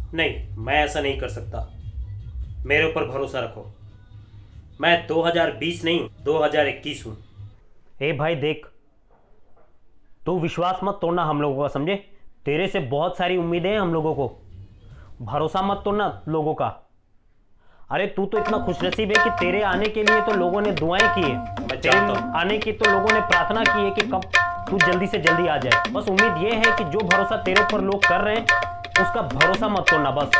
नहीं, मैं ऐसा नहीं कर सकता। मेरे ऊपर भरोसा रखो। मैं 2020 नहीं 2021 हूँ। ए भाई देख, तू विश्वास मत तोड़ना हम लोगों का, समझे? तेरे से बहुत सारी उम्मीदें हैं हम लोगों को। भरोसा मत तोड़ना लोगों का। अरे तू तो इतना खुशनसीब है कि तेरे आने के लिए तो लोगों ने दुआएं की है। मैं तेरे जानता हूँ। आने की तो लोगों ने प्रार्थना की है कि कब तू जल्दी से जल्दी आ जाए। बस उम्मीद ये है कि जो भरोसा तेरे ऊपर लोग कर रहे हैं उसका भरोसा मत तोड़ना बस।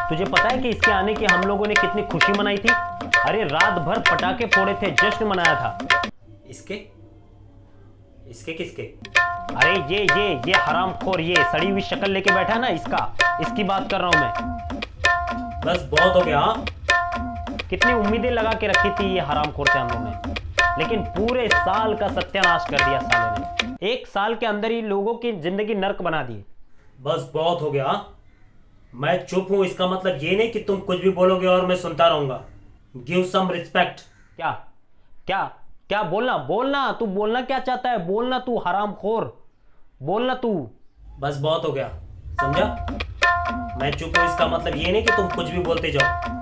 तुझे पता है कि इसके आने की हम लोगों ने कितनी खुशी मनाई थी? अरे रात भर पटाखे फोड़े थे, जश्न मनाया था। इसके इसके किसके? अरे ये हरामखोर, ये सड़ी हुई शक्ल लेके बैठा है ना, इसकी बात कर रहा हूं मैं। बस बहुत हो गया। हाँ, कितनी उम्मीदें लगा के रखी थी ये हरामखोर से हम लोग ने, लेकिन पूरे साल का सत्यानाश कर दिया साले ने। एक साल के अंदर ही लोगों की जिंदगी नर्क बना दी। बस बहुत हो गया। हाँ? मैं चुप हूँ, इसका मतलब ये नहीं कि तुम कुछ भी बोलोगे और मैं सुनता रहूंगा। Give some respect. क्या क्या क्या बोलना बोलना, तू बोलना क्या चाहता है? बोलना तू हरामखोर, बोलना तू। बस बहुत हो गया, समझा? मैं चुप हूँ, इसका मतलब ये नहीं कि तुम कुछ भी बोलते जाओ।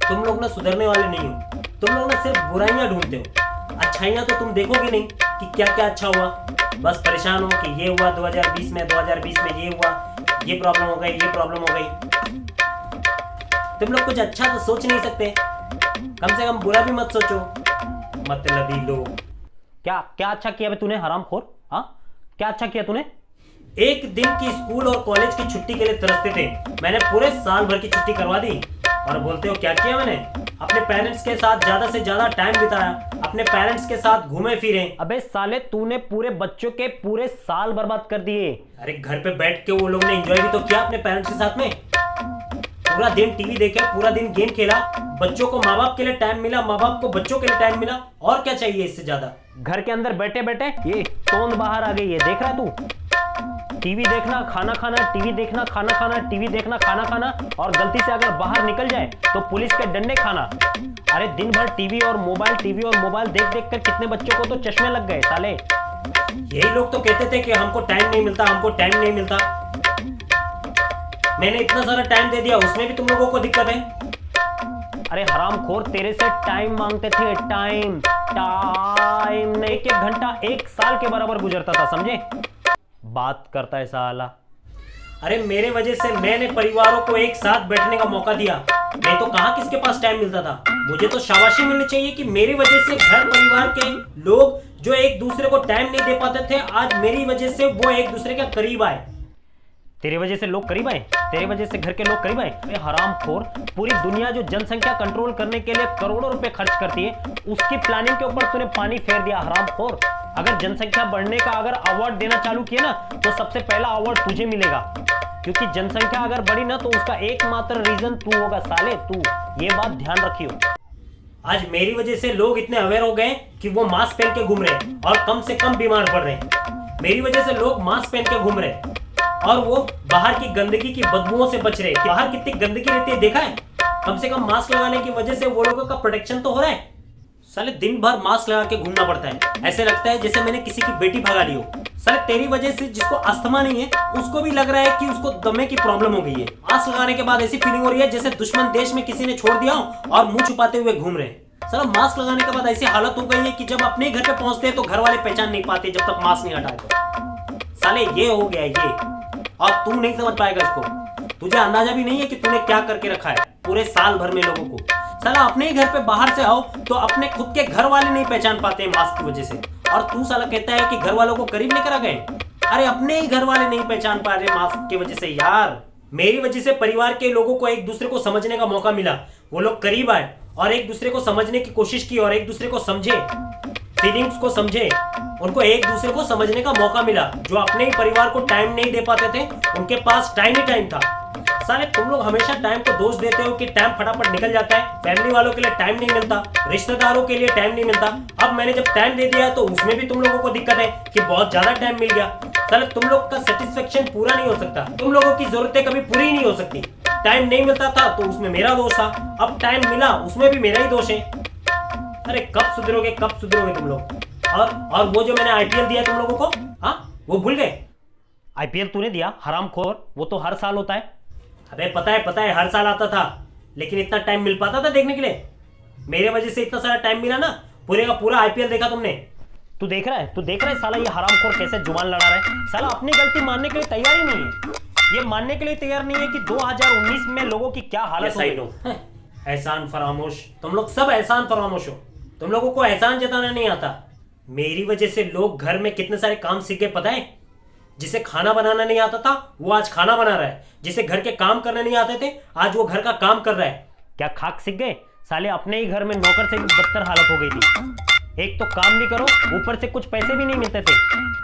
तुम लोग ना सुधरने वाले नहीं हो। तुम लोग ना सिर्फ बुराइयां ढूंढते हो, अच्छाइयां तो तुम देखोगे नहीं कि क्या क्या अच्छा हुआ। बस परेशान हो कि ये हुआ 2020 में, 2020 में ये हुआ, ये प्रॉब्लम हो गई, ये प्रॉब्लम हो गई। तुम लोग कुछ अच्छा तो सोच नहीं सकते, कम से कम बुरा भी मत सोचो। मतलबी लोग। क्या क्या अच्छा किया बे तूने हरामखोर? हाँ, क्या अच्छा किया तूने? एक दिन की स्कूल और कॉलेज की छुट्टी के लिए तरसते थे, मैंने पूरे साल भर की छुट्टी करवा दी। और बोलते हो क्या किया मैंने? अपने पेरेंट्स के साथ ज्यादा से ज्यादा टाइम बिताया, अपने पेरेंट्स के साथ घूमे फिरे। अबे साले, तूने पूरे बच्चों के पूरे साल बर्बाद कर दिए। अरे घर पे बैठ के वो लोग ने एंजॉय भी तो किया अपने पेरेंट्स के साथ में। पूरा दिन टीवी देखे, पूरा दिन गेम खेला, बच्चों को माँ बाप के लिए टाइम मिला, माँ बाप को बच्चों के लिए टाइम मिला। और क्या चाहिए इससे ज्यादा? घर के अंदर बैठे बैठे ये तोंद बाहर आ गई है, देख रहा है तू? टीवी देखना खाना खाना, टीवी देखना खाना खाना, टीवी देखना खाना खाना, और गलती से अगर बाहर निकल जाए तो पुलिस के डंडे खाना। अरे दिन भर टीवी और मोबाइल देख देख कर कितने बच्चों को तो चश्मे लग गए साले। यही लोग तो कहते थे कि हमको टाइम नहीं मिलता, हमको टाइम नहीं मिलता। मैंने इतना सारा टाइम दे दिया, उसमें भी तुम लोगों को दिक्कत है। अरे हरामखोर, तेरे से टाइम मांगते थे, टाइम टाइम। एक एक घंटा एक साल के बराबर गुजरता था, समझे? बात करता है साला। अरे मेरे वजह से मैंने परिवारों को एक साथ बैठने का मौका दिया, नहीं तो कहां किसके पास टाइम मिलता था। मुझे तो शाबाशी मिलनी चाहिए कि मेरी वजह से घर परिवार के लोग जो एक दूसरे को टाइम नहीं दे पाते थे, आज मेरी वजह से वो एक दूसरे के करीब आए। तेरे वजह से लोग करीब आए, तेरे वजह से घर के लोग करीब आए। अरे हरामखोर, पूरी दुनिया जो जनसंख्या कंट्रोल करने के लिए करोड़ों रुपए खर्च करती है, उसकी प्लानिंग के ऊपर तूने पानी फेर दिया हरामखोर। अगर जनसंख्या बढ़ने का अगर अवार्ड देना चालू किया ना, तो सबसे पहला अवार्ड तुझे मिलेगा, क्योंकि जनसंख्या अगर बढ़ी ना तो उसका एकमात्र रीजन तू होगा साले, तू। ये बात ध्यान रखियो। आज मेरी वजह से लोग इतने अवेयर हो गए कि वो मास्क पहन के घूम रहे हैं और कम से कम बीमार पड़ रहे हैं। मेरी वजह से लोग मास्क पहन के घूम रहे हैं और वो बाहर की गंदगी की बदबुओं से बच रहे हैं। बाहर कितनी गंदगी रहती है देखा है? कम से कम मास्क लगाने की वजह से वो लोगों का प्रोटेक्शन तो हो रहा है। साले दिन भर मास्क लगा के घूमना पड़ता है, ऐसे लगता है जैसे मैंने किसी की बेटी भगा ली हो। साले तेरी वजह से जिसको अस्थमा नहीं है उसको भी लग रहा है कि उसको दमे की प्रॉब्लम हो गई है। मास्क लगाने के बाद ऐसी फीलिंग हो रही है जैसे दुश्मन देश में किसी ने छोड़ दिया हो और मुंह छुपाते हुए घूम रहे हैं। साला मास्क लगाने के बाद ऐसी हालत हो गई है कि जब अपने घर पे पहुंचते हैं तो घर वाले पहचान नहीं पाते जब तक मास्क नहीं हटाए तो। साले ये हो गया ये, और तू नहीं समझ पाएगा इसको। तुझे अंदाजा भी नहीं है कि तूने क्या करके रखा है पूरे साल भर में लोगों को। साला अपने ही घर पे बाहर से आओ तो अपने खुद के घर वाले नहीं पहचान पाते हैं मास्क की वजह से, और तू साला कहता है कि घर वालों को करीब लेकर आ गए। अरे अपने ही घर वाले नहीं पहचान पा रहे मास्क की वजह से यार। मेरी वजह से परिवार के लोगों को एक दूसरे को समझने का मौका मिला, वो लोग करीब आए और एक दूसरे को समझने की कोशिश की और एक दूसरे को समझे, फीलिंग्स को समझे, उनको एक दूसरे को समझने का मौका मिला। जो अपने ही परिवार को टाइम नहीं दे पाते थे उनके पास टाइम ही टाइम था। साले तुम लोग हमेशा टाइम को दोष देते हो कि टाइम फटाफट निकल जाता है, फैमिली वालों के लिए टाइम नहीं मिलता, रिश्तेदारों के लिए टाइम नहीं मिलता। अब मैंने जब टाइम दे दिया है तो उसमें भी तुम लोगों को दिक्कत है कि बहुत ज्यादा टाइम मिल गया। साले तुम लोग का सेटिस्फेक्शन पूरा नहीं हो सकता, तुम लोगों की जरूरतें कभी पूरी नहीं हो सकती। टाइम नहीं मिलता था तो उसमें मेरा दोष था, अब टाइम मिला उसमें भी मेरा ही दोष है। अरे कब सुधरोगे, कब सुधरोगे तुम लोग? और वो जो मैंने आईपीएल दिया तुम लोगों को, हाँ वो भूल गए? आईपीएल तूने दिया हरामखोर? वो तो हर साल होता है। अबे पता है हर साल आता था, लेकिन इतना टाइम मिल पाता था देखने के लिए? मेरे वजह से इतना सारा टाइम मिला ना, पूरे का पूरा आईपीएल देखा तुमने। तू देख रहा है साला ये हरामखोर कैसे जुबान लड़ा रहा है। साला अपनी गलती मानने के लिए तैयार ही नहीं है। ये मानने के लिए तैयार नहीं है कि 2019 में लोगों की क्या हालत हो गई। एहसान फरामोश, तुम लोग सब एहसान फरामोश हो। तुम लोगों को एहसान जताना नहीं आता। मेरी वजह से लोग घर में कितने सारे काम सीख गए पता है? जिसे खाना बनाना नहीं आता था वो आज खाना बना रहा है, जिसे घर के काम करने नहीं आते थे आज वो घर का काम कर रहा है। क्या खाक सीख गए? साले अपने ही घर में नौकर से भी बदतर हालत हो गई थी। एक तो काम नहीं करो, ऊपर से कुछ पैसे भी नहीं मिलते थे।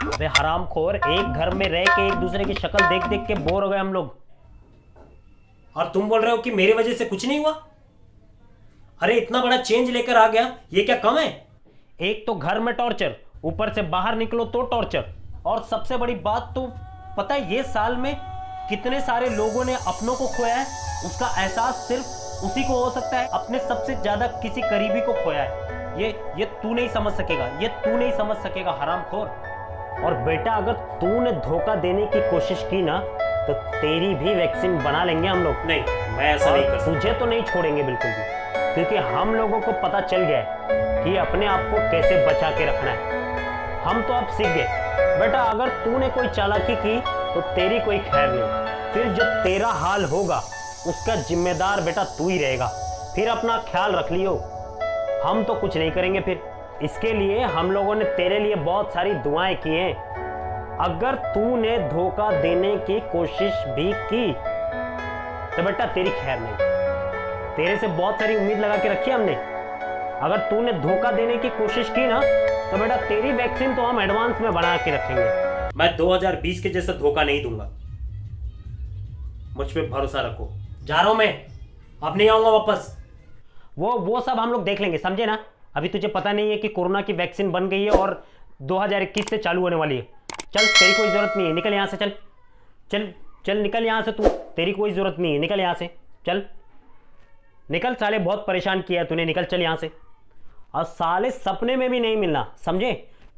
अरे हरामखोर, एक घर में रह के एक दूसरे की शक्ल देख देख के बोर हो गए हम लोग। और तुम बोल रहे हो कि मेरी वजह से कुछ नहीं हुआ? अरे इतना बड़ा चेंज लेकर आ गया, ये क्या कम है? एक तो घर में टॉर्चर, ऊपर से बाहर निकलो तो टॉर्चर। और सबसे बड़ी बात तो पता है ये साल में कितने सारे लोगों ने अपनों को खोया है, उसका एहसास सिर्फ उसी को हो सकता है अपने सबसे ज्यादा किसी करीबी को खोया है। ये तू नहीं समझ सकेगा, ये तू नहीं समझ सकेगा हरामखोर। और बेटा अगर तूने धोखा देने की कोशिश की ना तो तेरी भी वैक्सीन बना लेंगे हम लोग। नहीं, मैं ऐसा नहीं कर सकता। तुझे तो नहीं छोड़ेंगे बिल्कुल भी, क्योंकि हम लोगों को पता चल गया है कि अपने आप को कैसे बचा के रखना है। हम तो अब सीख गए। बेटा अगर तूने कोई चालाकी की तो तेरी कोई खैर नहीं। फिर जो तेरा हाल होगा उसका जिम्मेदार बेटा तू ही रहेगा। फिर अपना ख्याल रख लियो, हम तो कुछ नहीं करेंगे। फिर इसके लिए हम लोगों ने तेरे लिए बहुत सारी दुआएं की हैं। अगर तूने धोखा देने की कोशिश भी की तो बेटा तेरी खैर नहीं। तेरे से बहुत सारी उम्मीद लगा के रखी हमने। अगर तूने धोखा देने की कोशिश की ना तो बेटा तेरी वैक्सीन तो हम एडवांस में बना के रखेंगे। मैं 2020 के जैसा धोखा नहीं दूंगा, मुझ पे भरोसा रखो। जा रहा हूं मैं, अब नहीं आऊंगा वापस। वो सब हम लोग देख लेंगे, समझे ना? अभी तुझे पता नहीं है कि कोरोना की वैक्सीन बन गई है और 2021 से चालू होने वाली है। चल, तेरी कोई जरूरत नहीं है, निकल यहाँ से। चल चल चल निकल यहाँ से तू, तेरी कोई जरूरत नहीं है, निकल यहाँ से। चल निकल, साले बहुत परेशान किया है तूने, निकल चल यहाँ से। और साले सपने में भी नहीं मिलना, समझे?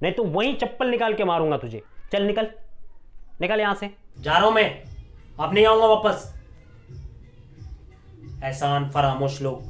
नहीं तो वहीं चप्पल निकाल के मारूंगा तुझे। चल निकल, निकल यहाँ से। जा रहा हूं मैं, अब नहीं आऊंगा वापस। एहसान फरामोश लोग।